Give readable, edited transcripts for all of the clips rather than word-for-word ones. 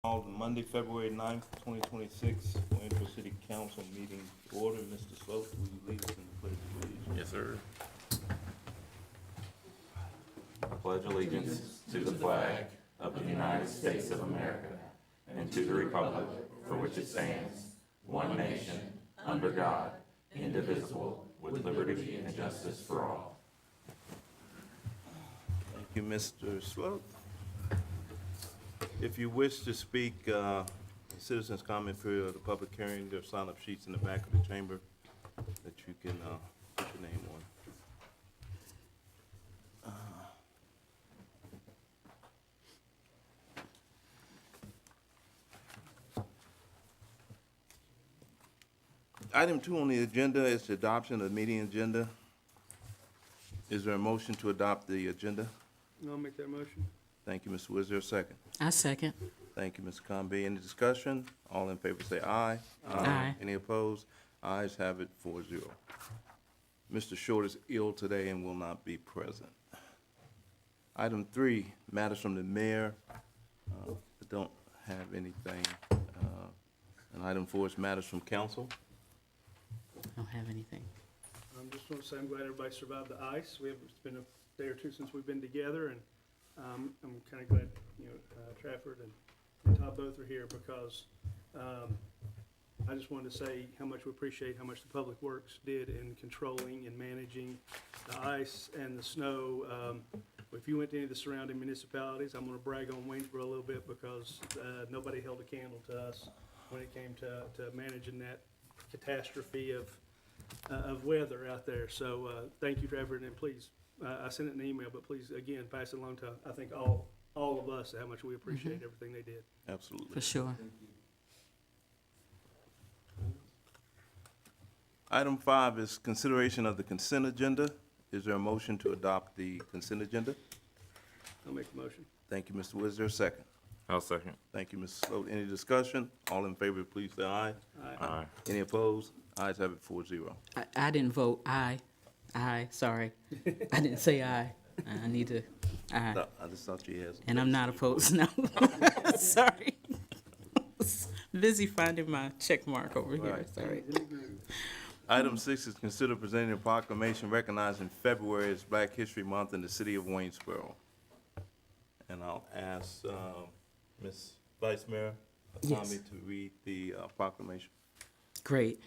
Called Monday, February 9th, 2026, Waynesboro City Council meeting to order. Mr. Swope, will you lead us in the pledge of allegiance? Yes, sir. I pledge allegiance to the flag of the United States of America and to the republic for which it stands, one nation, under God, indivisible, with liberty and justice for all. Thank you, Mr. Swope. If you wish to speak, citizens' comment period of the public hearing, there are sign-up sheets in the back of the chamber that you can put your name on. Item 2 on the agenda is the adoption of the meeting agenda. Is there a motion to adopt the agenda? I'll make that motion. Thank you, Mr. Wood. Is there a second? I second. Thank you, Ms. Conby. Any discussion? All in favor say aye. Aye. Any opposed? Ayes have it, 4-0. Mr. Short is ill today and will not be present. Item 3, matters from the mayor. I don't have anything. And item 4 is matters from council. I don't have anything. Just want to say I'm glad everybody survived the ice. It's been a day or two since we've been together, and I'm kind of glad, Trafford and Todd both are here because I just wanted to say how much we appreciate how much the Public Works did in controlling and managing the ice and the snow. If you went to any of the surrounding municipalities, I'm going to brag on Waynesboro a little bit because nobody held a candle to us when it came to managing that catastrophe of weather out there. So thank you, Trafford, and please, I sent it in an email, but please, again, pass it along to, I think, all of us, how much we appreciate everything they did. Absolutely. For sure. Item 5 is consideration of the consent agenda. Is there a motion to adopt the consent agenda? I'll make the motion. Thank you, Mr. Wood. Is there a second? I'll second. Thank you, Mr. Sloat. Any discussion? All in favor, please say aye. Aye. Any opposed? Ayes have it, 4-0. I didn't vote aye. Aye, sorry. I didn't say aye. I need to, aye. No, I just thought you had some. And I'm not opposed, no. Sorry. Busy finding my check mark over here, Right. sorry. Item 6 is consider presenting a proclamation recognizing February as Black History Month in the city of Waynesboro. And I'll ask Ms. Vice Mayor Yes. Tommy to read the proclamation. Great.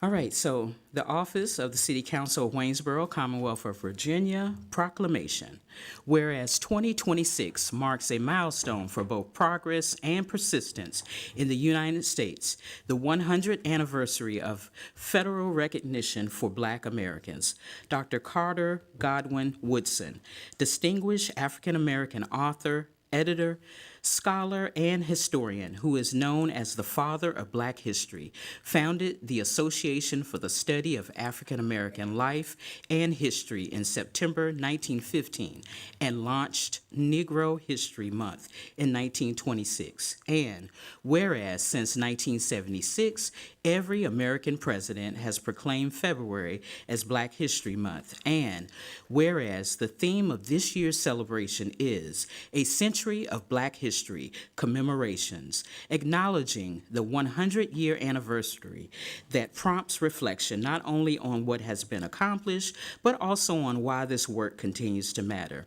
All right, so the Office of the City Council of Waynesboro, Commonwealth of Virginia, proclamation. Whereas 2026 marks a milestone for both progress and persistence in the United States, the 100th anniversary of federal recognition for Black Americans. Dr. Carter Godwin Woodson, distinguished African-American author, editor, scholar, and historian who is known as the father of Black history, founded the Association for the Study of African American Life and History in September 1915 and launched Negro History Month in 1926. And whereas since 1976, every American president has proclaimed February as Black History Month. And whereas the theme of this year's celebration is a century of Black history commemorations, acknowledging the 100-year anniversary that prompts reflection not only on what has been accomplished, but also on why this work continues to matter.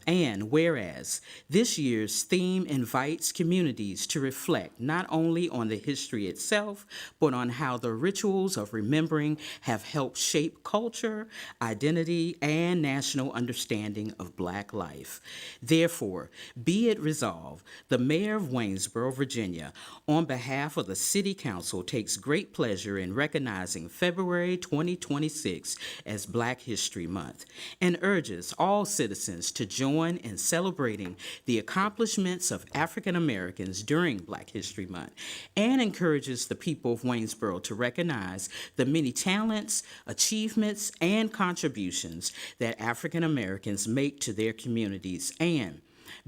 And whereas this year's theme invites communities to reflect not only on the history itself, but on how the rituals of remembering have helped shape culture, identity, and national understanding of Black life. Therefore, be it resolved, the Mayor of Waynesboro, Virginia, on behalf of the City Council, takes great pleasure in recognizing February 2026 as Black History Month and urges all citizens to join in celebrating the accomplishments of African Americans during Black History Month and encourages the people of Waynesboro to recognize the many talents, achievements, and contributions that African Americans make to their communities and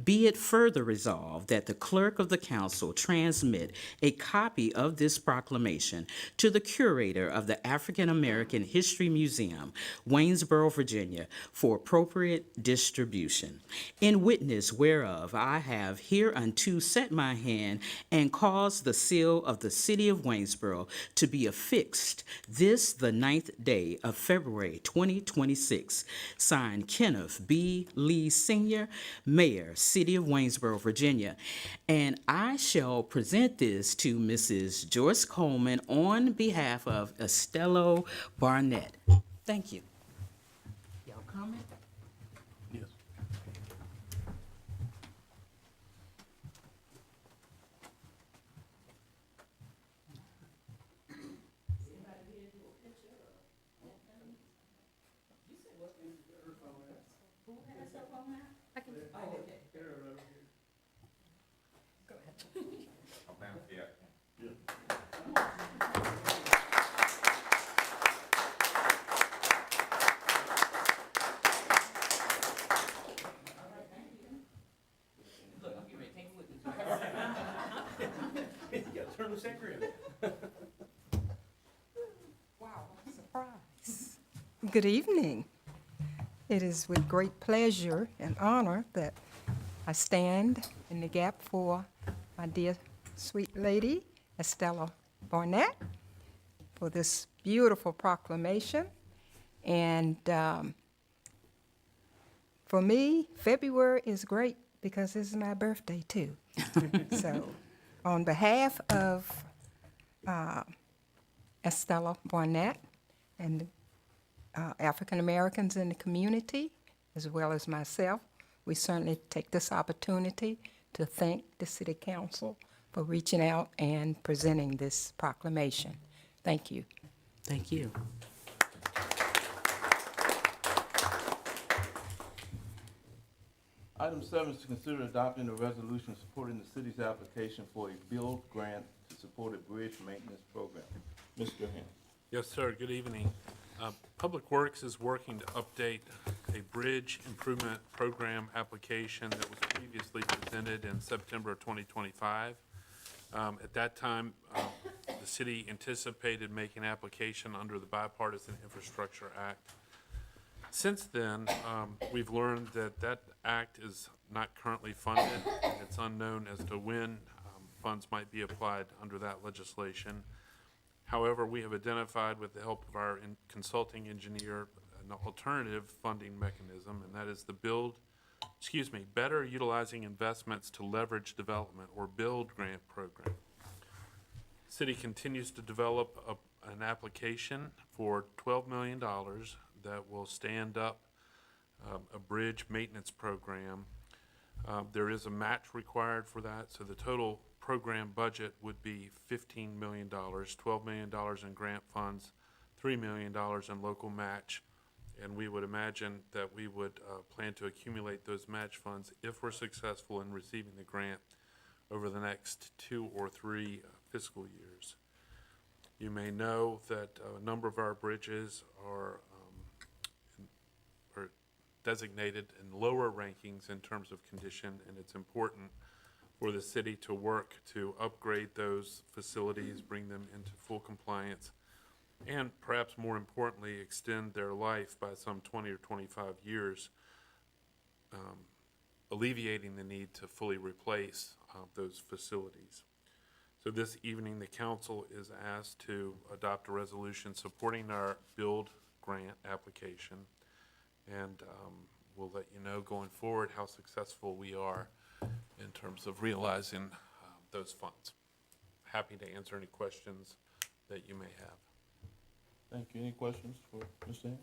Be it further resolved that the clerk of the council transmit a copy of this proclamation to the curator of the African American History Museum, Waynesboro, Virginia, for appropriate distribution. In witness whereof I have hereunto set my hand and caused the seal of the city of Waynesboro to be affixed this the 9th day of February 2026. Signed, Kenneth B. Lee Sr., Mayor, City of Waynesboro, Virginia. And I shall present this to Mrs. Joyce Coleman on behalf of Estella Barnett. Thank you. Y'all comment? Yes. You gotta turn the secretary. Surprise. Good evening. It is with great pleasure and honor that I stand in the gap for my dear sweet lady, Estella Barnett, for this beautiful proclamation. And for me, February is great because this is my birthday too. So on behalf of Estella Barnett and African Americans in the community, as well as myself, we certainly take this opportunity to thank the City Council for reaching out and presenting this proclamation. Thank you. Thank you. Item 7 is to consider adopting a resolution supporting the city's application for a build grant to support a bridge maintenance program. Mr. Ham. Yes, sir. Good evening. Public Works is working to update a bridge improvement program application that was previously presented in September of 2025. At that time, the city anticipated making application under the Bipartisan Infrastructure Act. Since then, we've learned that that act is not currently funded. It's unknown as to when funds might be applied under that legislation. However, we have identified with the help of our consulting engineer an alternative funding mechanism, and that is the Better Utilizing Investments to Leverage Development, or BUILD grant program. City continues to develop an application for $12 million that will stand up a bridge maintenance program. There is a match required for that, so the total program budget would be $15 million, $12 million in grant funds, $3 million in local match, and we would imagine that we would plan to accumulate those match funds if we're successful in receiving the grant over the next 2 or 3 fiscal years. You may know that a number of our bridges are designated in lower rankings in terms of condition, and it's important for the city to work to upgrade those facilities, bring them into full compliance, and perhaps more importantly, extend their life by some 20 or 25 years, alleviating the need to fully replace those facilities. So this evening, the council is asked to adopt a resolution supporting our BUILD grant application, and we'll let you know going forward how successful we are in terms of realizing those funds. Happy to answer any questions that you may have. Thank you. Any questions for Mr. Ham?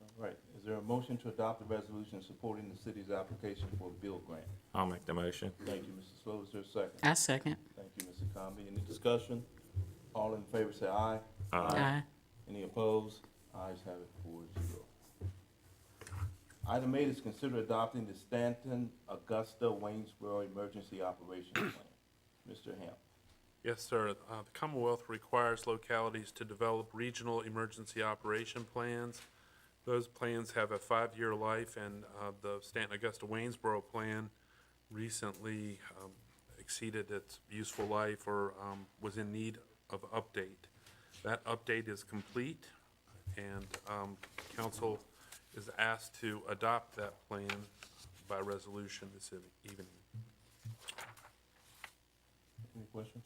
All right. Is there a motion to adopt the resolution supporting the city's application for a build grant? I'll make the motion. Thank you, Mr. Slow. Is there a second? I second. Thank you, Mr. Comby. Any discussion? All in favor say aye. Aye. Any opposed? Ayes have it 4-0. Item 8 is consider adopting the Stanton Augusta Waynesboro Emergency Operations Plan. Mr. Ham. Yes, sir. The Commonwealth requires localities to develop regional emergency operation plans Those plans have a 5-year life, and the Stanton Augusta Waynesboro plan recently exceeded its useful life or was in need of update. That update is complete, and council is asked to adopt that plan by resolution this evening. Any questions?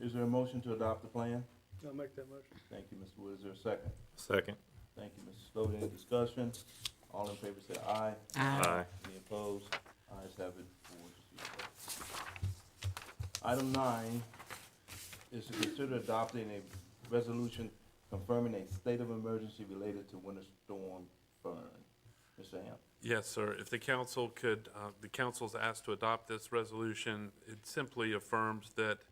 Is there a motion to adopt the plan? I'll make that motion. Thank you, Mr. Wood. Is there a second? Second. Thank you, Mr. Slover. Any discussion? All in favor say aye. Aye. Any opposed? Ayes have it, 4-0. Item 9 is to consider adopting a resolution confirming a state of emergency related to Winter Storm Fern. Mr. Hamp. Yes, sir. If the council could, the council's asked to adopt this resolution. It simply affirms that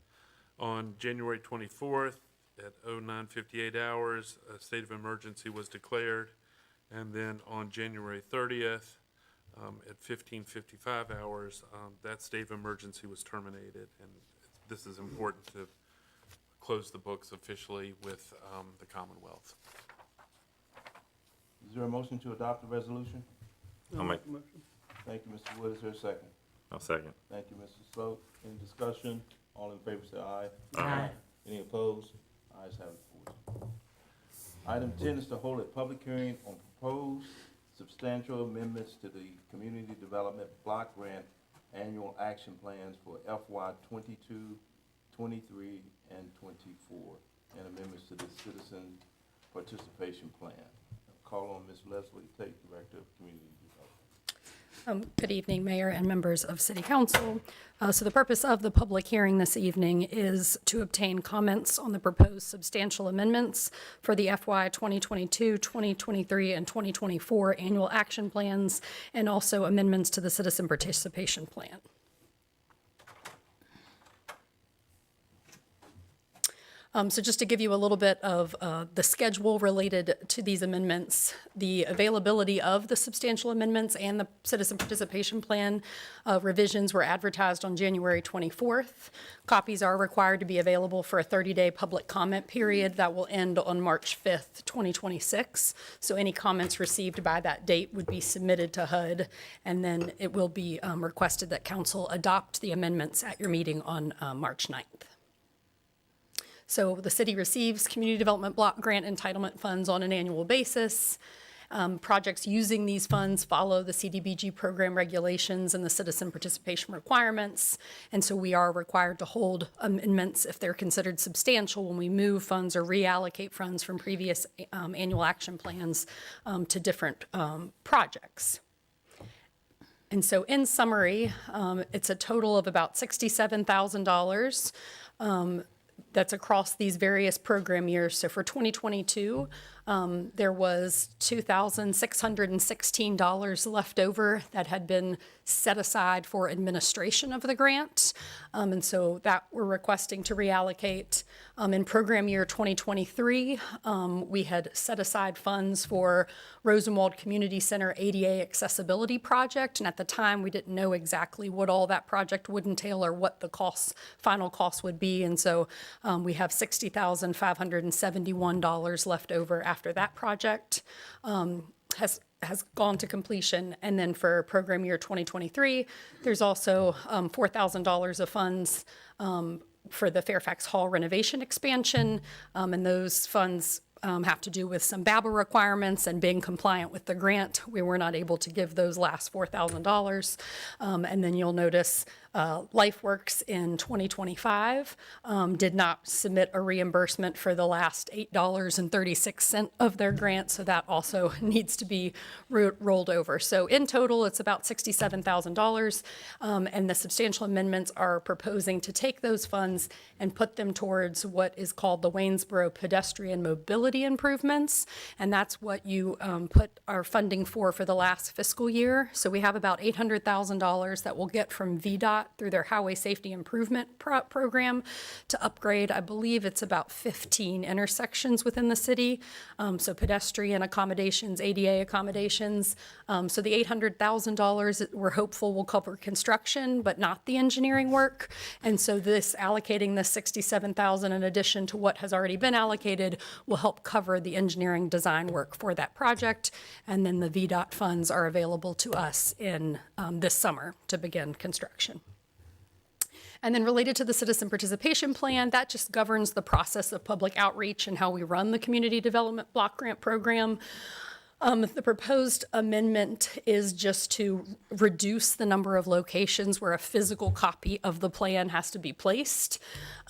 on January 24th at 09:58 hours, a state of emergency was declared. And then on January 30th at 15:55 hours, that state of emergency was terminated. And this is important to close the books officially with the Commonwealth. Is there a motion to adopt the resolution? I'll make- the motion. Thank you, Mr. Wood. Is there a second? I'll second. Thank you, Mr. Slope. Any discussion? All in favor say aye. Aye. Any opposed? Ayes have it, 4-0. Item 10 is to hold a public hearing on proposed substantial amendments to the Community Development Block Grant Annual Action Plans for FY 22, 23, and 24, and amendments to the Citizen Participation Plan. Call on Ms. Leslie Tate, Director of Community Development. Good evening, Mayor and members of City Council. So the purpose of the public hearing this evening is to obtain comments on the proposed substantial amendments for the FY 2022, 2023, and 2024 annual action plans, and also amendments to the Citizen Participation Plan. So just to give you a little bit of the schedule related to these amendments, the availability of the substantial amendments and the Citizen Participation Plan revisions were advertised on January 24th. Copies are required to be available for a 30-day public comment period that will end on March 5th, 2026. So any comments received by that date would be submitted to HUD, and then it will be requested that council adopt the amendments at your meeting on March 9th. So the city receives community development block grant entitlement funds on an annual basis. Projects using these funds follow the CDBG program regulations and the citizen participation requirements. And so we are required to hold amendments if they're considered substantial when we move funds or reallocate funds from previous annual action plans to different projects. And so in summary, it's a total of about $67,000 that's across these various program years. So for 2022, there was $2,616 left over that had been set aside for administration of the grant. And so that we're requesting to reallocate. In program year 2023, we had set aside funds for Rosenwald Community Center ADA Accessibility Project. And at the time, we didn't know exactly what all that project would entail or what the final cost would be. And so we have $60,571 left over after that project has gone to completion. And then for program year 2023, there's also $4,000 of funds for the Fairfax Hall renovation expansion. And those funds have to do with some BABA requirements and being compliant with the grant. We were not able to give those last $4,000. And then you'll notice LifeWorks in 2025 did not submit a reimbursement for the last $8.36 of their grant, so that also needs to be rolled over. So in total, it's about $67,000, and the substantial amendments are proposing to take those funds and put them towards what is called the Waynesboro pedestrian mobility improvements, and that's what you put our funding for the last fiscal year. So we have about $800,000 that we'll get from VDOT VDOT through their Highway Safety Improvement Program to upgrade, I believe it's about 15 intersections within the city. So pedestrian accommodations, ADA accommodations. So the $800,000 we're hopeful will cover construction, but not the engineering work. And so this allocating the $67,000 in addition to what has already been allocated will help cover the engineering design work for that project. And then the VDOT funds are available to us in this summer to begin construction. And then related to the citizen participation plan, that just governs the process of public outreach and how we run the community development block grant program. The proposed amendment is just to reduce the number of locations where a physical copy of the plan has to be placed.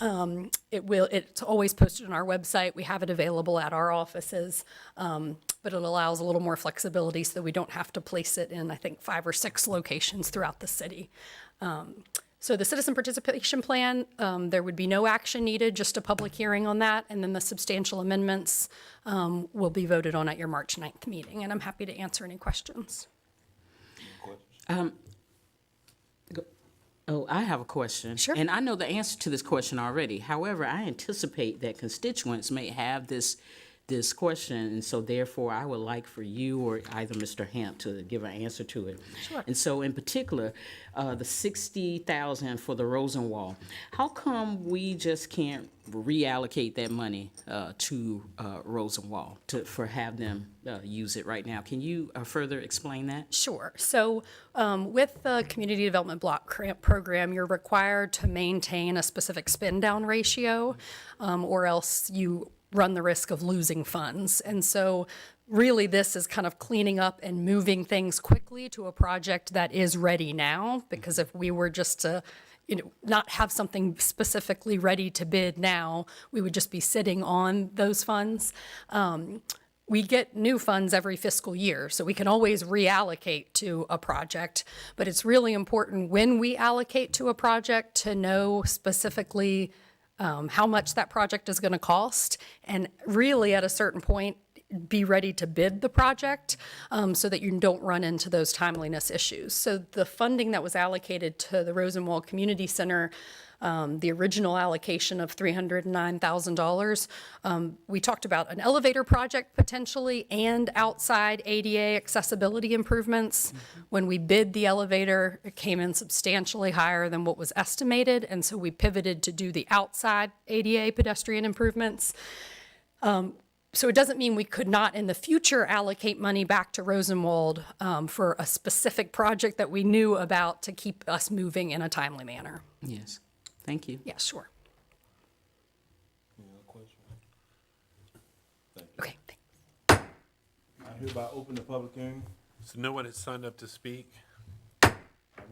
It's always posted on our website. We have it available at our offices, but it allows a little more flexibility so that we don't have to place it in, I think, 5 or 6 locations throughout the city. So the citizen participation plan, there would be no action needed, just a public hearing on that, and then the substantial amendments will be voted on at your March 9th meeting, and I'm happy to answer any questions. Oh, I have a question. Sure. And I know the answer to this question already. However, I anticipate that constituents may have this question, and so therefore I would like for you or either Mr. Hamp to give an answer to it. Sure. And so in particular, the $60,000 for the Rosenwall, how come we just can't reallocate that money to Rosenwall for have them use it right now? Can you further explain that? Sure. So with the Community Development Block Grant Program, you're required to maintain a specific spend down ratio, or else you run the risk of losing funds. And so really this is kind of cleaning up and moving things quickly to a project that is ready now, because if we were just to not have something specifically ready to bid now, we would just be sitting on those funds. We get new funds every fiscal year, so we can always reallocate to a project, but it's really important when we allocate to a project to know specifically how much that project is going to cost, and really at a certain point be ready to bid the project so that you don't run into those timeliness issues. So the funding that was allocated to the Rosenwall Community Center, the original allocation of $309,000, we talked about an elevator project potentially and outside ADA accessibility improvements. When we bid the elevator, it came in substantially higher than what was estimated, and so we pivoted to do the outside ADA pedestrian improvements. So it doesn't mean we could not in the future allocate money back to Rosenwald for a specific project that we knew about to keep us moving in a timely manner. Yes. Thank you. Yeah, sure. Any other questions? Okay, thanks. I hereby open the public hearing. So no one has signed up to speak? I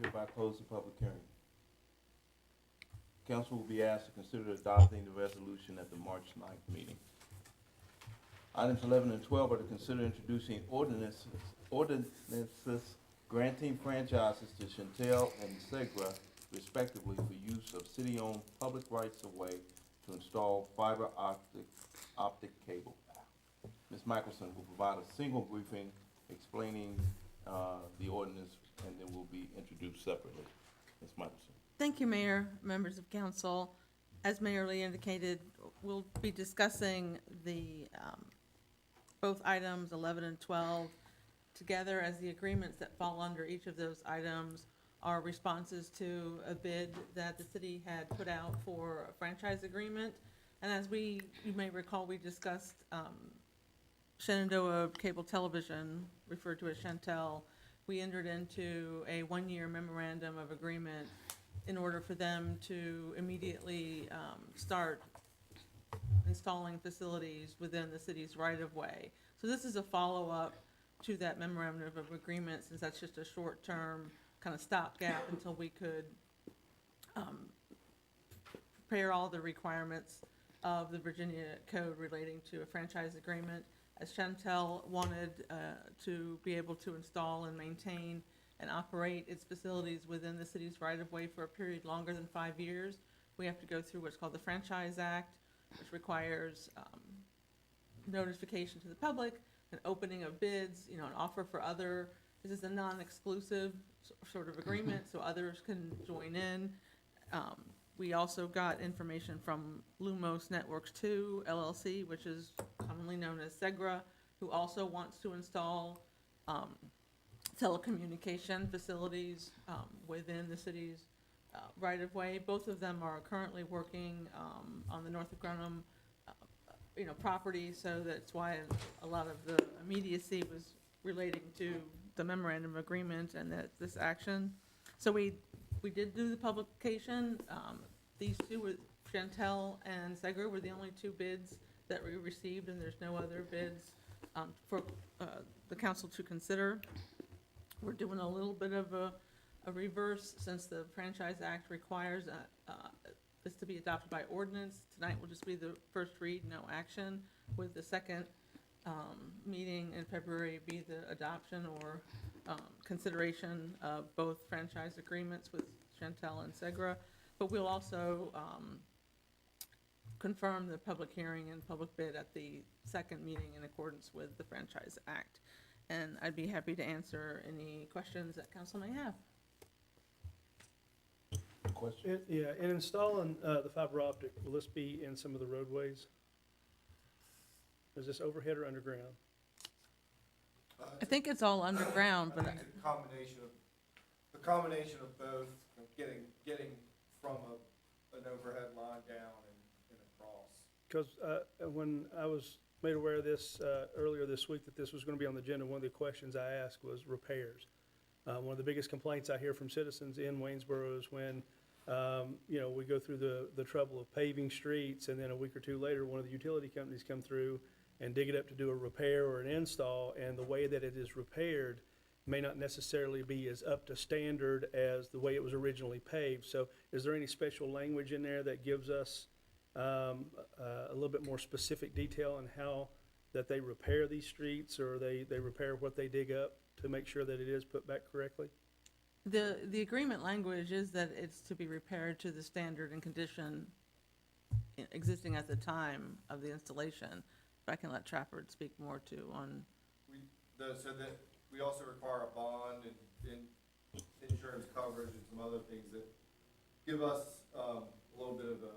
hereby close the public hearing. Council will be asked to consider adopting the resolution at the March 9th meeting. Items 11 and 12 are to consider introducing ordinances granting franchises to Chantel and Segra respectively for use of city-owned public rights-of-way to install fiber optic cable. Ms. Michelson will provide a single briefing explaining the ordinance, and then will be introduced separately. Ms. Michelson. Thank you, Mayor, members of council. As Mayor Lee indicated, we'll be discussing the both items 11 and 12 together, as the agreements that fall under each of those items are responses to a bid that the city had put out for a franchise agreement. And as you may recall, we discussed Shenandoah Cable Television, referred to as Chantel. We entered into a 1-year memorandum of agreement in order for them to immediately start installing facilities within the city's right-of-way. So this is a follow-up to that memorandum of agreement, since that's just a short-term kind of stopgap until we could prepare all the requirements of the Virginia Code relating to a franchise agreement. As Chantel wanted to be able to install and maintain and operate its facilities within the city's right-of-way for a period longer than 5 years, we have to go through what's called the Franchise Act, which requires notification to the public, an opening of bids, an offer for other. This is a non-exclusive sort of agreement so others can join in. We also got information from Lumos Networks 2 LLC, which is commonly known as Segra, who also wants to install telecommunication facilities within the city's right-of-way. Both of them are currently working on the North of Grenham, property, so that's why a lot of the immediacy was relating to the memorandum of agreement and this action. So we did do the publication. These two, were Chantel and Segra, were the only two bids that we received, and there's no other bids for the council to consider. We're doing a little bit of a reverse, since the Franchise Act requires this to be adopted by ordinance. Tonight will just be the first read, no action, with the second meeting in February be the adoption or consideration of both franchise agreements with Chantel and Segra. But we'll also confirm the public hearing and public bid at the second meeting in accordance with the Franchise Act. And I'd be happy to answer any questions that council may have. Yeah, and installing the fiber optic, will this be in some of the roadways? Is this overhead or underground? I think it's all underground, but I think it's a combination of both, getting from an overhead line down and across. Because when I was made aware of this earlier this week, that this was going to be on the agenda, one of the questions I asked was repairs. One of the biggest complaints I hear from citizens in Waynesboro is when, we go through the trouble of paving streets, and then a week or two later, one of the utility companies come through and dig it up to do a repair or an install, and the way that it is repaired may not necessarily be as up to standard as the way it was originally paved. So is there any special language in there that gives us a little bit more specific detail on how that they repair these streets, or they repair what they dig up to make sure that it is put back correctly? the agreement language is that it's to be repaired to the standard and condition existing at the time of the installation. But I can let Trafford speak more to on. So that we also require a bond and insurance coverage and some other things that give us a little bit of a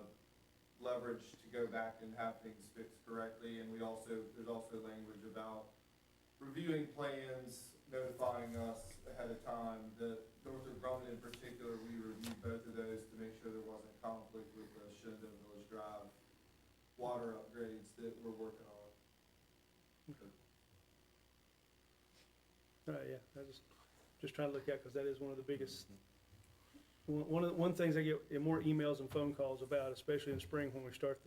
leverage to go back and have things fixed correctly. And there's also language about reviewing plans, notifying us ahead of time. The North of Grumman in particular, we reviewed both of those to make sure there wasn't conflict with the Shenandoah Village Drive water upgrades that we're working on. All right, yeah, I just trying to look at, because that is one of the biggest, one things I get more emails and phone calls about, especially in spring when we start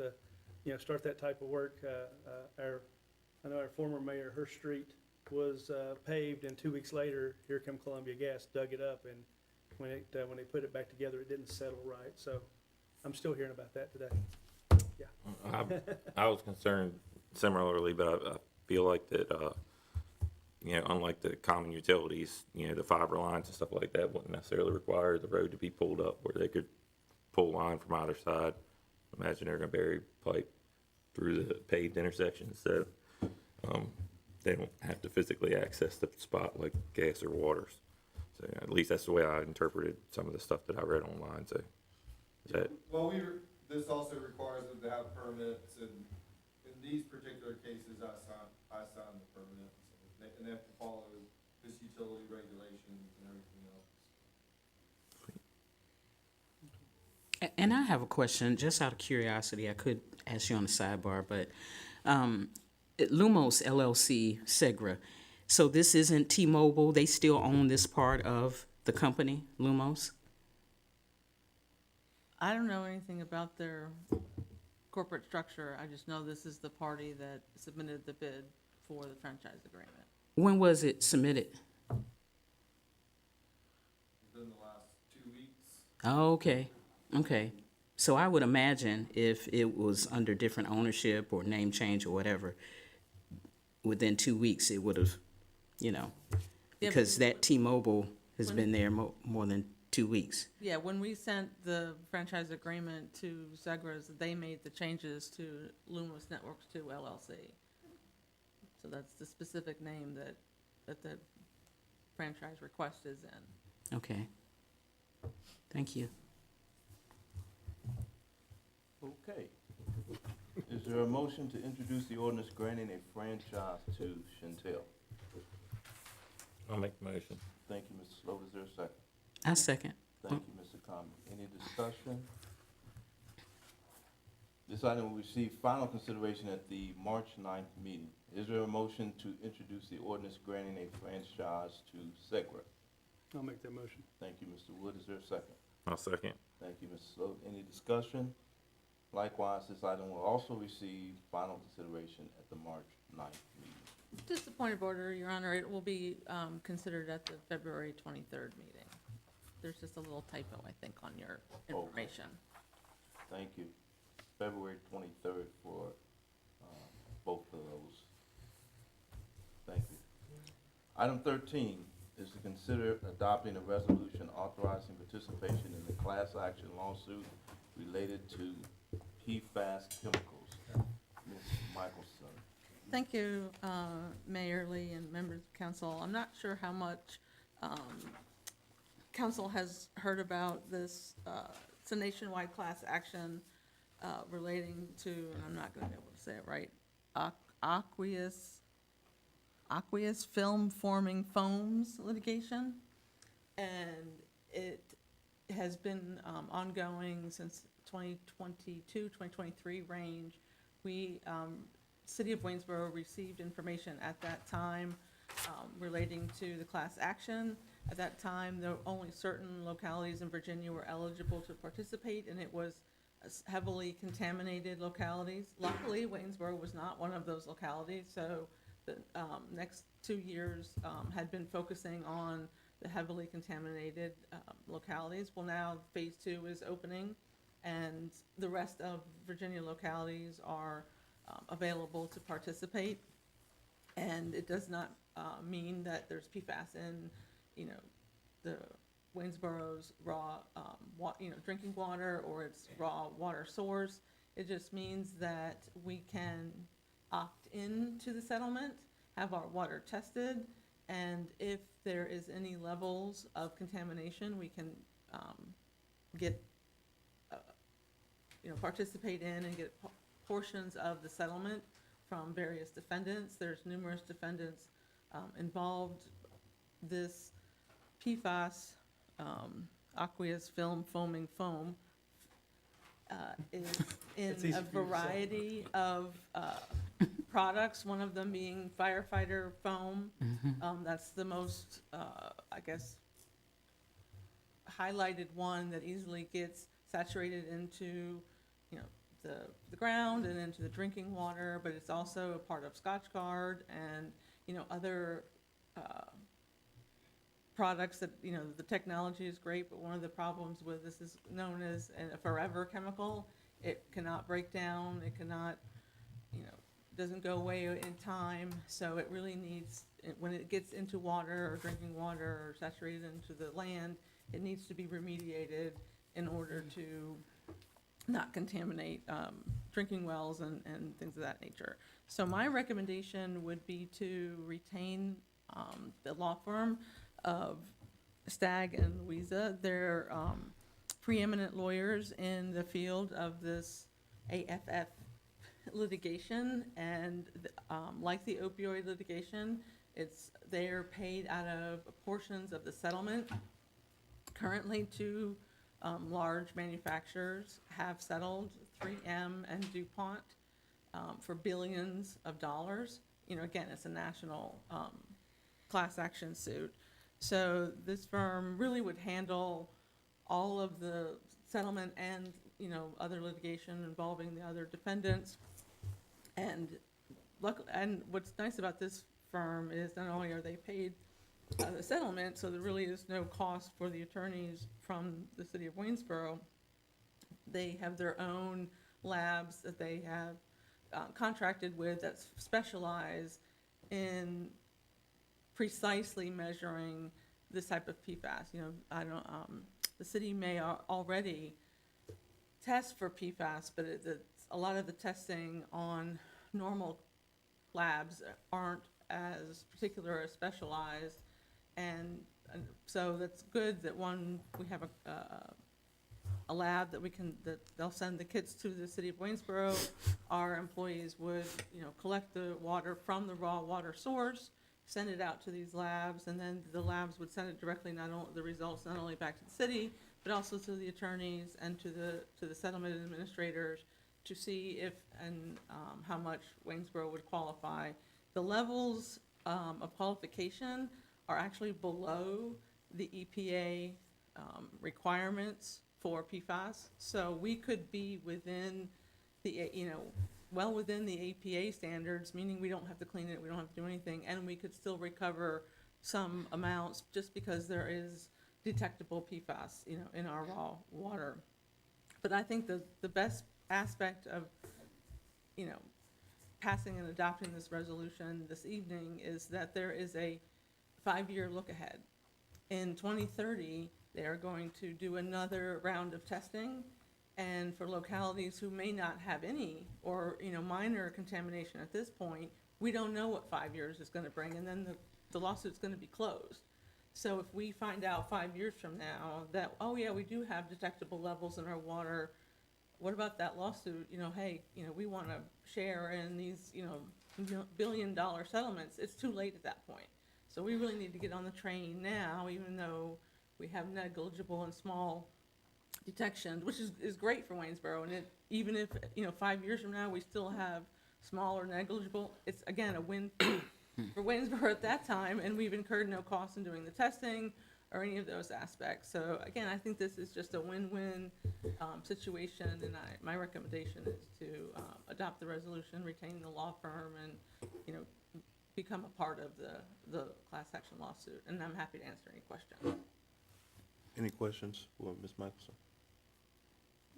start that type of work. I know our former mayor, her street was paved, and 2 weeks later, here come Columbia Gas, dug it up, and when they put it back together, it didn't settle right. So I'm still hearing about that today. Yeah. I was concerned similarly, but I feel like that, unlike the common utilities, the fiber lines and stuff like that wouldn't necessarily require the road to be pulled up where they could pull line from either side. Imagine they're gonna bury pipe through the paved intersections, so they don't have to physically access the spot like gas or waters. So at least that's the way I interpreted some of the stuff that I read online. So is that Well, this also requires them to have permits, and in these particular cases, I signed the permits, and they have to follow this utility regulations and everything else. And I have a question, just out of curiosity. I could ask you on the sidebar, but Lumos LLC, Segra. So this isn't T-Mobile. They still own this part of the company, Lumos? I don't know anything about their corporate structure. I just know this is the party that submitted the bid for the franchise agreement. When was it submitted? Within the last 2 weeks. Oh, okay. So I would imagine if it was under different ownership or name change or whatever, within 2 weeks it would have, because that T-Mobile has been there more than 2 weeks. Yeah, when we sent the franchise agreement to Segra's, they made the changes to Lumos Networks 2 LLC. So that's the specific name that the franchise request is in. Okay. Thank you. Okay. Is there a motion to introduce the ordinance granting a franchise to Chantel? I'll make the motion. Thank you, Mr. Slover. Is there a second? I second. Thank you, Mr. Conlon. Any discussion? This item will receive final consideration at the March 9th meeting. Is there a motion to introduce the ordinance granting a franchise to Segra? I'll make that motion. Thank you, Mr. Wood. Is there a second? I'll second. Thank you, Mr. Slover. Any discussion? Likewise, this item will also receive final consideration at the March 9th meeting. Just a point of order, Your Honor, it will be considered at the February 23rd meeting. There's just a little typo, I think, on your information. Thank you. February 23rd for both of those. Thank you. Item 13 is to consider adopting a resolution authorizing participation in the class action lawsuit related to PFAS chemicals. Ms. Michelson. Thank you, Mayor Lee and members of council. I'm not sure how much council has heard about this. It's a nationwide class action relating to, and I'm not going to be able to say it right, aqueous film forming foams litigation. And it has been ongoing since 2022, 2023 range. We, City of Waynesboro received information at that time relating to the class action. At that time, there were only certain localities in Virginia were eligible to participate, and it was heavily contaminated localities. Luckily, Waynesboro was not one of those localities, so the next 2 years had been focusing on the heavily contaminated localities. Well, now phase 2 is opening, and the rest of Virginia localities are available to participate. And it does not mean that there's PFAS in, the Waynesboro's raw, drinking water or its raw water source. It just means that we can opt into the settlement, have our water tested, and if there is any levels of contamination, we can get, participate in and get portions of the settlement from various defendants. There's numerous defendants involved. This PFAS, aqueous film foaming foam, is in a variety of products, one of them being firefighter foam. That's the most, highlighted one that easily gets saturated into, the ground and into the drinking water, but it's also a part of Scotch Guard and, other products that, the technology is great, but one of the problems with this is known as a forever chemical. It cannot break down, it cannot, doesn't go away in time, so it really needs, when it gets into water or drinking water or saturated into the land, it needs to be remediated in order to not contaminate drinking wells and things of that nature. So my recommendation would be to retain the law firm of Stagg and Louisa. They're preeminent lawyers in the field of this AFF litigation, and like the opioid litigation, they're paid out of portions of the settlement. Currently, 2 large manufacturers have settled, 3M and DuPont, for billions of dollars. Again, it's a national class action suit. So this firm really would handle all of the settlement and, other litigation involving the other defendants. And what's nice about this firm is not only are they paid the settlement, so there really is no cost for the attorneys from the city of Waynesboro. They have their own labs that they have contracted with that specialize in precisely measuring this type of PFAS. The city may already test for PFAS, but a lot of the testing on normal labs aren't as particular or specialized, and so that's good that we have a lab that that they'll send the kits to the city of Waynesboro. Our employees would, collect the water from the raw water source, send it out to these labs, and then the labs would send it directly, the results not only back to the city, but also to the attorneys and to the settlement administrators to see if and how much Waynesboro would qualify. The levels of qualification are actually below the EPA requirements for PFAS. So we could be within the, well within the APA standards, meaning we don't have to clean it, we don't have to do anything, and we could still recover some amounts just because there is detectable PFAS, in our raw water. But I think the best aspect of, passing and adopting this resolution this evening is that there is a 5-year look ahead. In 2030, they are going to do another round of testing, and for localities who may not have any or, minor contamination at this point, we don't know what 5 years is gonna bring, and then the lawsuit's gonna be closed. So if we find out 5 years from now that, oh yeah, we do have detectable levels in our water, what about that lawsuit? Hey, we wanna share in these, billion-dollar settlements. It's too late at that point. So we really need to get on the train now, even though we have negligible and small detections, which is great for Waynesboro. And even if, 5 years from now, we still have small or negligible, it's again a win for Waynesboro at that time, and we've incurred no cost in doing the testing or any of those aspects. So again, I think this is just a win-win situation, and my recommendation is to adopt the resolution, retain the law firm, and, become a part of the class action lawsuit. And I'm happy to answer any questions. Any questions for Ms. Michelson?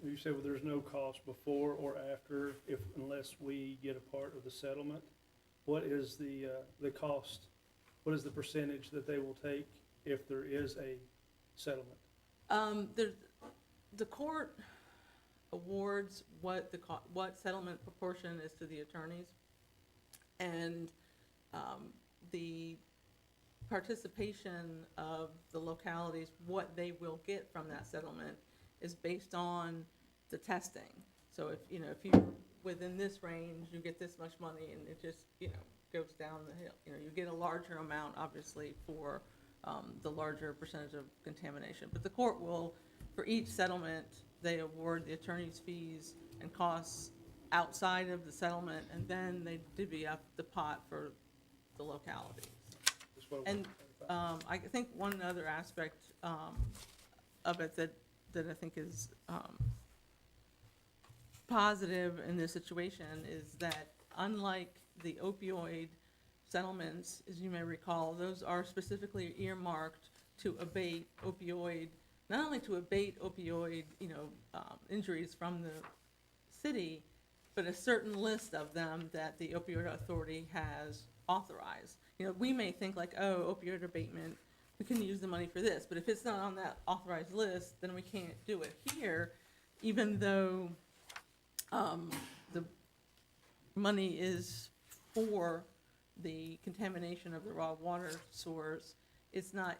You said, well, there's no cost before or after unless we get a part of the settlement. What is the cost? What is the percentage that they will take if there is a settlement? The court awards what settlement proportion is to the attorneys, and the participation of the localities, what they will get from that settlement, is based on the testing. So if you're within this range, you get this much money, and it just goes down the hill. You get a larger amount, obviously, for the larger percentage of contamination. But the court will, for each settlement, they award the attorney's fees and costs outside of the settlement, and then they divvy up the pot for the localities. And I think one other aspect of it that I think is positive in this situation is that, unlike the opioid settlements, as you may recall, those are specifically earmarked to abate opioid, not only to abate opioid, injuries from the city, but a certain list of them that the opioid authority has authorized. We may think like, oh, opioid abatement, we can use the money for this, but if it's not on that authorized list, then we can't do it. Here, even though the money is for the contamination of the raw water source, it's not,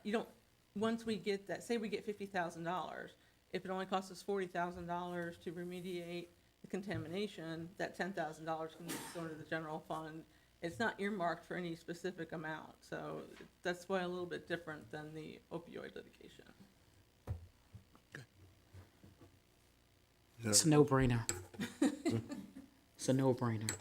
once we get that, say we get $50,000, if it only costs us $40,000 to remediate the contamination, that $10,000 can go into the general fund. It's not earmarked for any specific amount, so that's why a little bit different than the opioid litigation. It's a no-brainer. It's a no-brainer.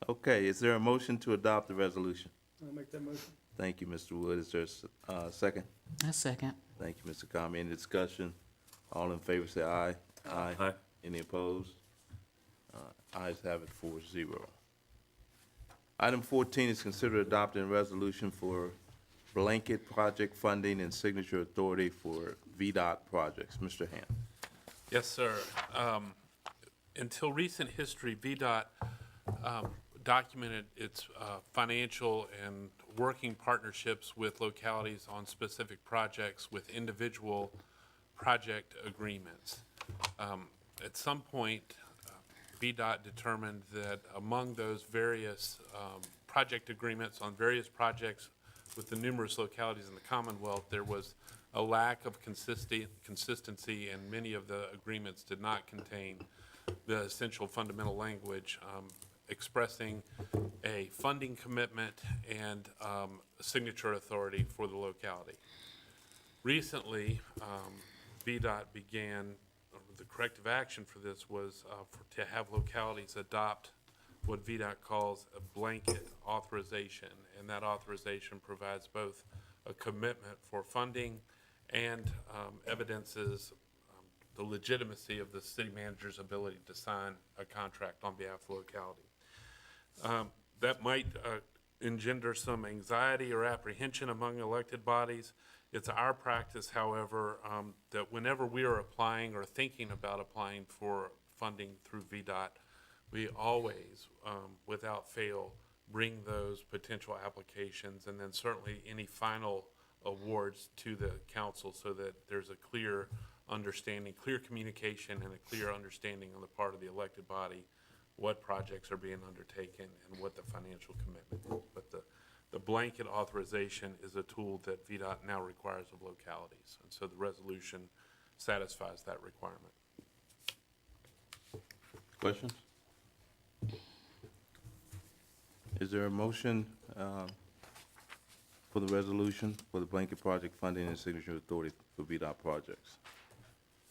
Okay, is there a motion to adopt the resolution? I'll make that motion. Thank you, Mr. Wood. Is there a second? A second. Thank you, Mr. Kami. Any discussion? All in favor say aye. Aye. Any opposed? Ayes have it 4-0. Item 14 is consider adopting a resolution for blanket project funding and signature authority for VDOT projects. Mr. Hand. Yes, sir. Until recent history, VDOT documented its financial and working partnerships with localities on specific projects with individual project agreements. At some point, VDOT determined that among those various project agreements on various projects with the numerous localities in the Commonwealth, there was a lack of consistency, and many of the agreements did not contain the essential fundamental language expressing a funding commitment and signature authority for the locality. Recently, VDOT began, the corrective action for this was to have localities adopt what VDOT calls a blanket authorization, and that authorization provides both a commitment for funding and evidences the legitimacy of the city manager's ability to sign a contract on behalf of the locality. That might engender some anxiety or apprehension among elected bodies. It's our practice, however, that whenever we are applying or thinking about applying for funding through VDOT, we always, without fail, bring those potential applications and then certainly any final awards to the council so that there's a clear understanding, clear communication, and a clear understanding on the part of the elected body what projects are being undertaken and what the financial commitment is. But the blanket authorization is a tool that VDOT now requires of localities, and so the resolution satisfies that requirement. Questions? Is there a motion for the resolution for the blanket project funding and signature authority for VDOT projects?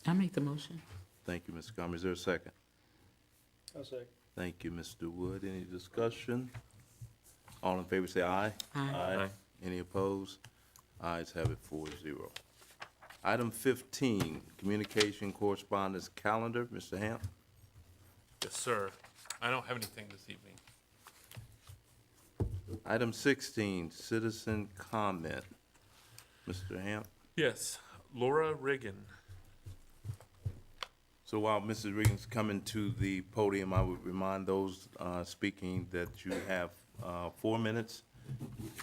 I make the motion. Thank you, Mr. Carmen. Is there a second? I'll say. Thank you, Mr. Wood. Any discussion? All in favor say aye. Aye. Any opposed? Ayes have it 4-0. Item 15, communication correspondence calendar. Mr. Hamp? Yes, sir. I don't have anything this evening. Item 16, citizen comment. Mr. Hamp? Yes, Laura Riggin. So while Mrs. Regan's coming to the podium, I would remind those speaking that you have 4 minutes.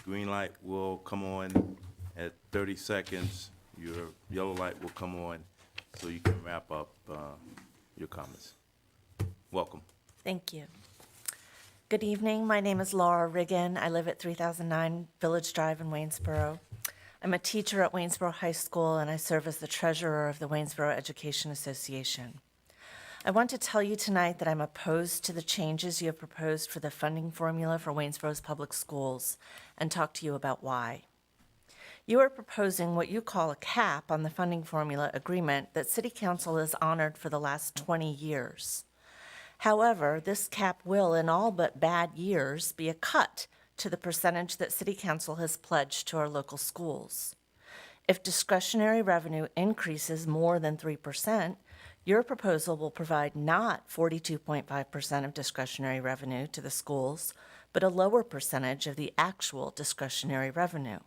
Green light will come on at 30 seconds. Your yellow light will come on so you can wrap up your comments. Welcome. Thank you. Good evening. My name is Laura Riggin. I live at 3009 Village Drive in Waynesboro. I'm a teacher at Waynesboro High School, and I serve as the treasurer of the Waynesboro Education Association. I want to tell you tonight that I'm opposed to the changes you have proposed for the funding formula for Waynesboro's public schools, and talk to you about why. You are proposing what you call a cap on the funding formula agreement that City Council has honored for the last 20 years. However, this cap will, in all but bad years, be a cut to the percentage that City Council has pledged to our local schools. If discretionary revenue increases more than 3%, your proposal will provide not 42.5% of discretionary revenue to the schools, but a lower percentage of the actual discretionary revenue.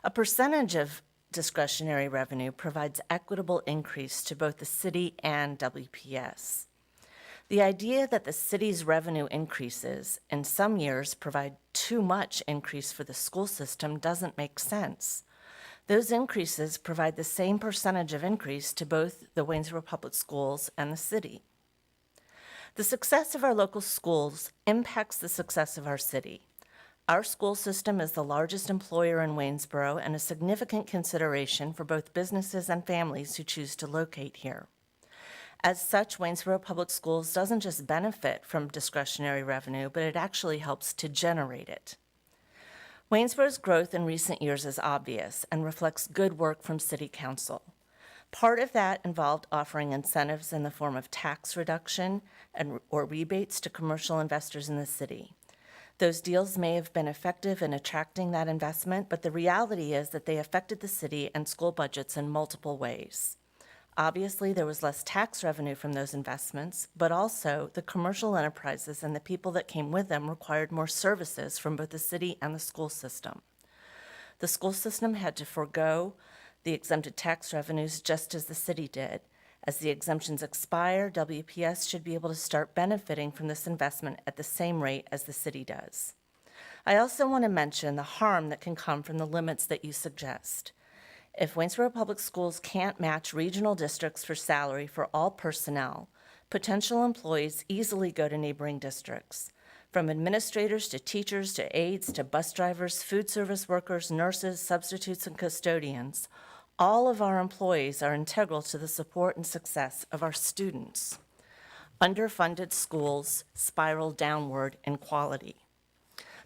A percentage of discretionary revenue provides equitable increase to both the city and WPS. The idea that the city's revenue increases in some years provide too much increase for the school system doesn't make sense. Those increases provide the same percentage of increase to both the Waynesboro Public Schools and the city. The success of our local schools impacts the success of our city. Our school system is the largest employer in Waynesboro and a significant consideration for both businesses and families who choose to locate here. As such, Waynesboro Public Schools doesn't just benefit from discretionary revenue, but it actually helps to generate it. Waynesboro's growth in recent years is obvious and reflects good work from City Council. Part of that involved offering incentives in the form of tax reduction or rebates to commercial investors in the city. Those deals may have been effective in attracting that investment, but the reality is that they affected the city and school budgets in multiple ways. Obviously, there was less tax revenue from those investments, but also the commercial enterprises and the people that came with them required more services from both the city and the school system. The school system had to forego the exempted tax revenues just as the city did. As the exemptions expire, WPS should be able to start benefiting from this investment at the same rate as the city does. I also want to mention the harm that can come from the limits that you suggest. If Waynesboro Public Schools can't match regional districts for salary for all personnel, potential employees easily go to neighboring districts. from administrators to teachers to aides to bus drivers, food service workers, nurses, substitutes, and custodians. All of our employees are integral to the support and success of our students. Underfunded schools spiral downward in quality.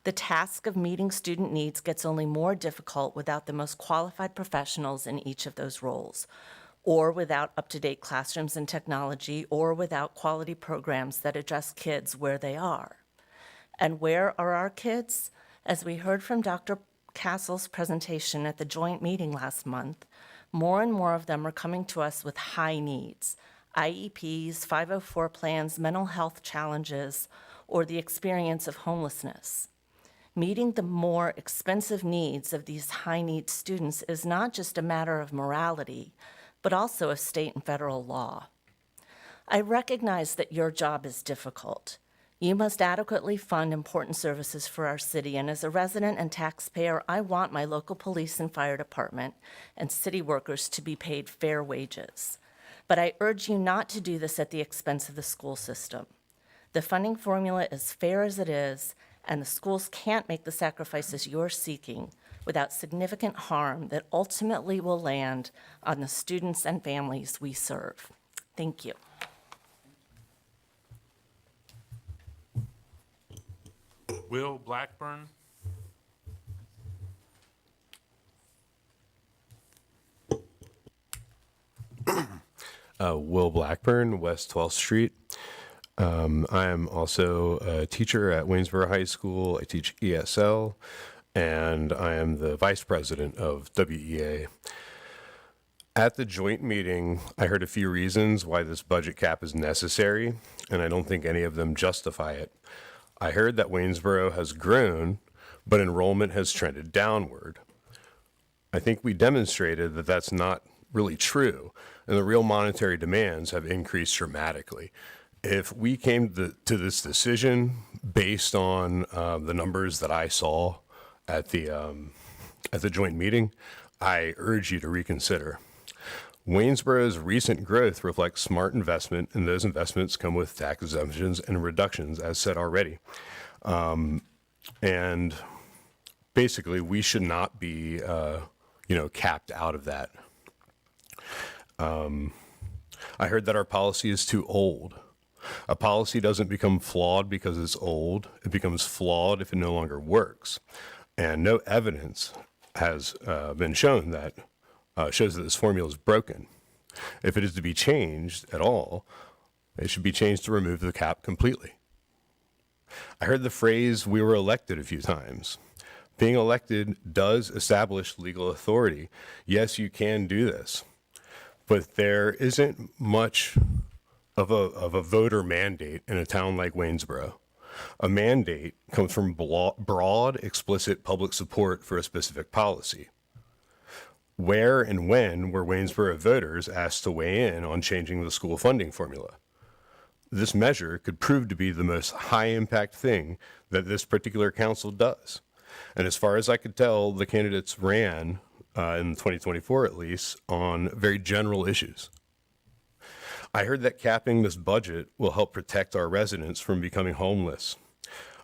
The task of meeting student needs gets only more difficult without the most qualified professionals in each of those roles, or without up-to-date classrooms and technology, or without quality programs that address kids where they are. And where are our kids? As we heard from Dr. Castle's presentation at the joint meeting last month, more and more of them are coming to us with high needs, IEPs, 504 plans, mental health challenges, or the experience of homelessness. Meeting the more expensive needs of these high-need students is not just a matter of morality, but also of state and federal law. I recognize that your job is difficult. You must adequately fund important services for our city, and as a resident and taxpayer, I want my local police and fire department and city workers to be paid fair wages. But I urge you not to do this at the expense of the school system. The funding formula is fair as it is, and the schools can't make the sacrifices you're seeking without significant harm that ultimately will land on the students and families we serve. Thank you. Will Blackburn? Will Blackburn, West 12th Street. I am also a teacher at Waynesboro High School. I teach ESL, and I am the vice president of WEA. At the joint meeting, I heard a few reasons why this budget cap is necessary, and I don't think any of them justify it. I heard that Waynesboro has grown, but enrollment has trended downward. I think we demonstrated that that's not really true, and the real monetary demands have increased dramatically. If we came to this decision based on the numbers that I saw at the joint meeting, I urge you to reconsider. Waynesboro's recent growth reflects smart investment, and those investments come with tax exemptions and reductions, as said already. And basically, we should not be, capped out of that. I heard that our policy is too old. A policy doesn't become flawed because it's old. It becomes flawed if it no longer works. And no evidence has been shown that shows that this formula is broken. If it is to be changed at all, it should be changed to remove the cap completely. I heard the phrase, "we were elected," a few times. Being elected does establish legal authority. Yes, you can do this, but there isn't much of a voter mandate in a town like Waynesboro. A mandate comes from broad, explicit public support for a specific policy. Where and when were Waynesboro voters asked to weigh in on changing the school funding formula? This measure could prove to be the most high-impact thing that this particular council does. And as far as I could tell, the candidates ran, in 2024 at least, on very general issues. I heard that capping this budget will help protect our residents from becoming homeless.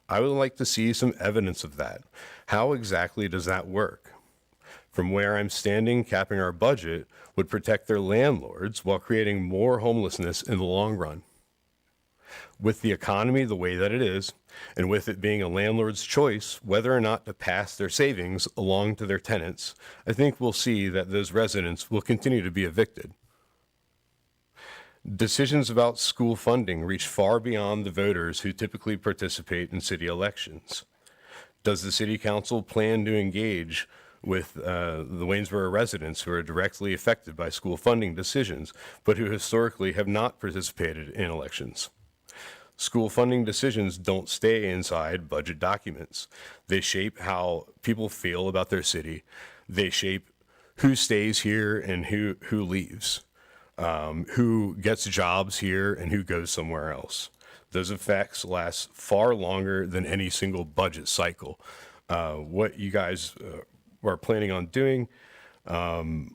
I would like to see some evidence of that. How exactly does that work? From where I'm standing, capping our budget would protect their landlords while creating more homelessness in the long run. With the economy the way that it is, and with it being a landlord's choice whether or not to pass their savings along to their tenants, I think we'll see that those residents will continue to be evicted. Decisions about school funding reach far beyond the voters who typically participate in city elections. Does the city council plan to engage with the Waynesboro residents who are directly affected by school funding decisions, but who historically have not participated in elections? School funding decisions don't stay inside budget documents. They shape how people feel about their city. They shape who stays here and who leaves, who gets jobs here and who goes somewhere else. Those effects last far longer than any single budget cycle. What you guys are planning on doing, I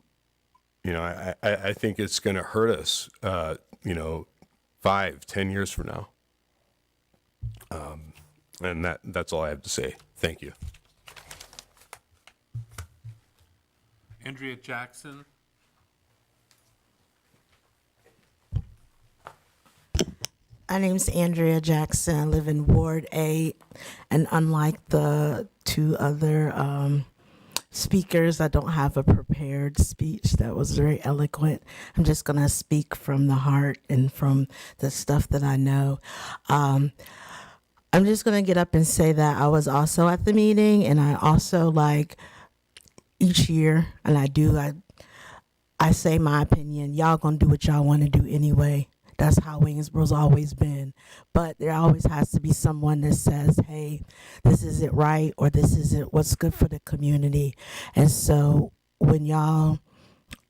think it's going to hurt us, 5-10 years from now. And that's all I have to say. Thank you. Andrea Jackson. My name's Andrea Jackson. I live in Ward 8, and unlike the two other speakers, I don't have a prepared speech that was very eloquent. I'm just going to speak from the heart and from the stuff that I know. I'm just going to get up and say that I was also at the meeting, and I also, like, each year, and I say my opinion. Y'all going to do what y'all want to do anyway. That's how Waynesboro's always been. But there always has to be someone that says, hey, this isn't right, or this isn't what's good for the community. And so when y'all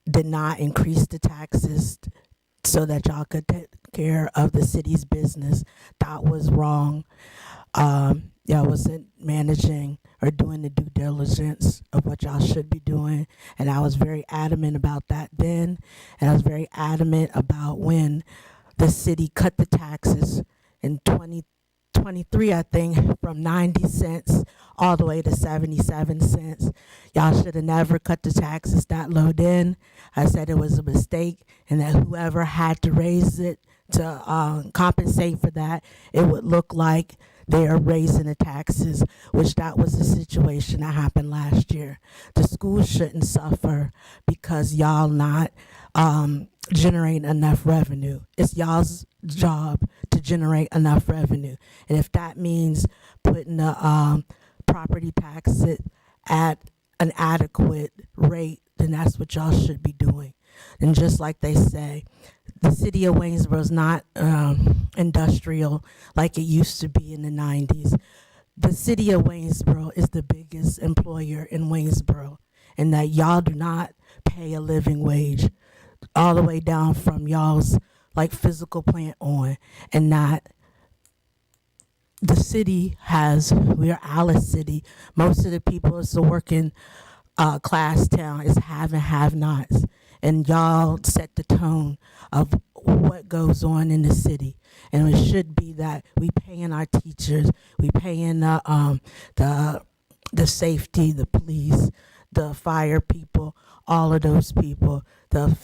did not increase the taxes so that y'all could take care of the city's business, that was wrong. Y'all wasn't managing or doing the due diligence of what y'all should be doing. And I was very adamant about that then. And I was very adamant about when the city cut the taxes in 2023, I think, from 90 cents all the way to 77 cents. Y'all should have never cut the taxes that low then. I said it was a mistake, and that whoever had to raise it to compensate for that, it would look like they are raising the taxes, which that was the situation that happened last year. The schools shouldn't suffer because y'all not generate enough revenue. It's y'all's job to generate enough revenue. And if that means putting the property tax at an adequate rate, then that's what y'all should be doing. And just like they say, the city of Waynesboro is not industrial like it used to be in the 90s. The city of Waynesboro is the biggest employer in Waynesboro, and that y'all do not pay a living wage all the way down from y'all's like physical plant on, and that the city we are Alice City. Most of the people is the working class town, is have and have nots. And y'all set the tone of what goes on in the city. And it should be that we paying our teachers, we paying the safety, the police, the fire people, all of those people, the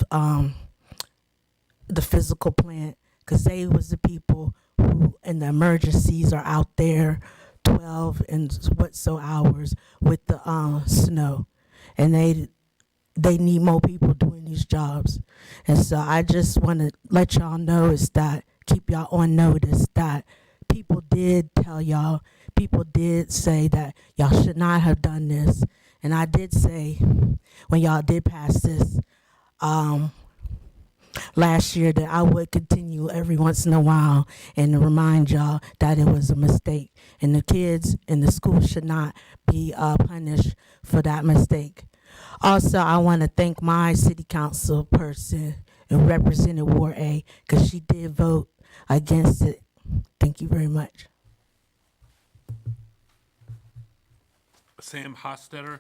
physical plant, because they was the people who in the emergencies are out there 12 and what so hours with the snow. And they need more people doing these jobs. And so I just want to let y'all know is that, keep y'all on notice that people did tell y'all, people did say that y'all should not have done this. And I did say when y'all did pass this last year that I would continue every once in a while and remind y'all that it was a mistake. And the kids in the school should not be punished for that mistake. Also, I want to thank my city council person and Representative Ward A, because she did vote against it. Thank you very much. Sam Hostetter.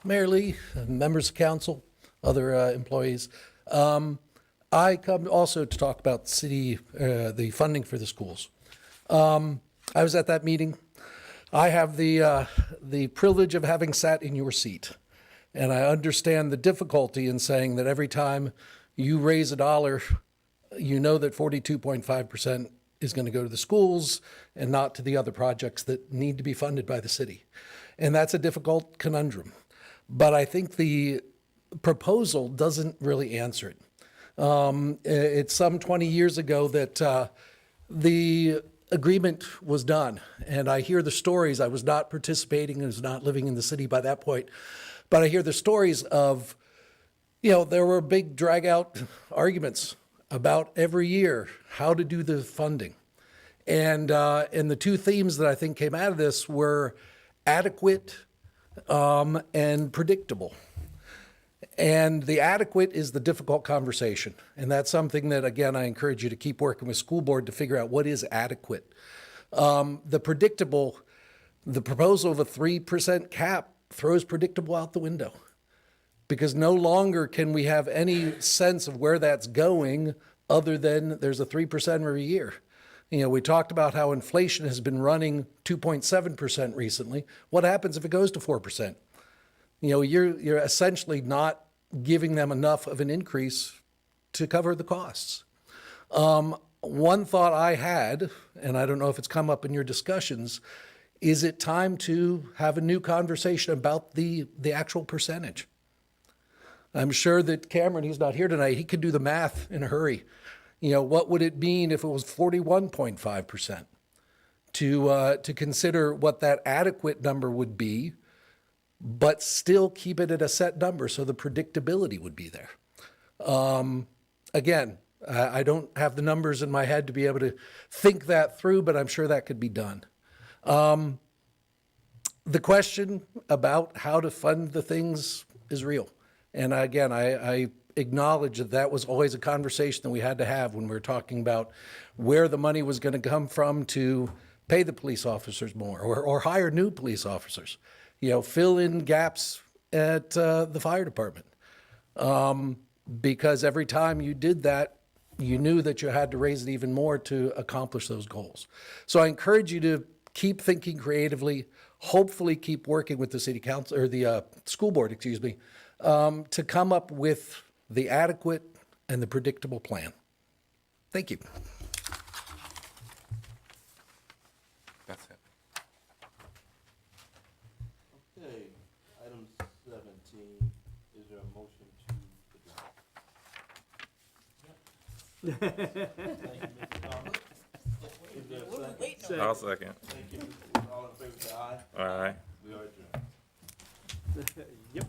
Mayor Lee, members of council, other employees. I come also to talk about the funding for the schools. I was at that meeting. I have the privilege of having sat in your seat, and I understand the difficulty in saying that every time you raise a dollar, you know that 42.5% is going to go to the schools and not to the other projects that need to be funded by the city. And that's a difficult conundrum. But I think the proposal doesn't really answer it. It's some 20 years ago that the agreement was done. And I hear the stories. I was not participating, I was not living in the city by that point. But I hear the stories of, there were big drag out arguments about every year how to do the funding. And the two themes that I think came out of this were adequate and predictable. And the adequate is the difficult conversation. And that's something that, again, I encourage you to keep working with school board to figure out what is adequate. The predictable, the proposal of a 3% cap throws predictable out the window, because no longer can we have any sense of where that's going other than there's a 3% every year. You know, we talked about how inflation has been running 2.7% recently. What happens if it goes to 4%? You know, you're essentially not giving them enough of an increase to cover the costs. One thought I had, and I don't know if it's come up in your discussions, is it time to have a new conversation about the actual percentage? I'm sure that Cameron, he's not here tonight, he could do the math in a hurry. You know, what would it mean if it was 41.5%? To consider what that adequate number would be, but still keep it at a set number so the predictability would be there. Again, I don't have the numbers in my head to be able to think that through, but I'm sure that could be done. The question about how to fund the things is real. And again, I acknowledge that that was always a conversation that we had to have when we were talking about where the money was going to come from to pay the police officers more or hire new police officers, you know, fill in gaps at the fire department. Because every time you did that, you knew that you had to raise it even more to accomplish those goals. So I encourage you to keep thinking creatively, hopefully keep working with the city council or the school board, excuse me, to come up with the adequate and the predictable plan. Thank you. That's it. Okay, item 17, is there a motion to adopt? Thank you, Mr. Thomas. Is there a second? I'll second. Thank you. All in favor, say aye. Aye. We are adjourned. Yep.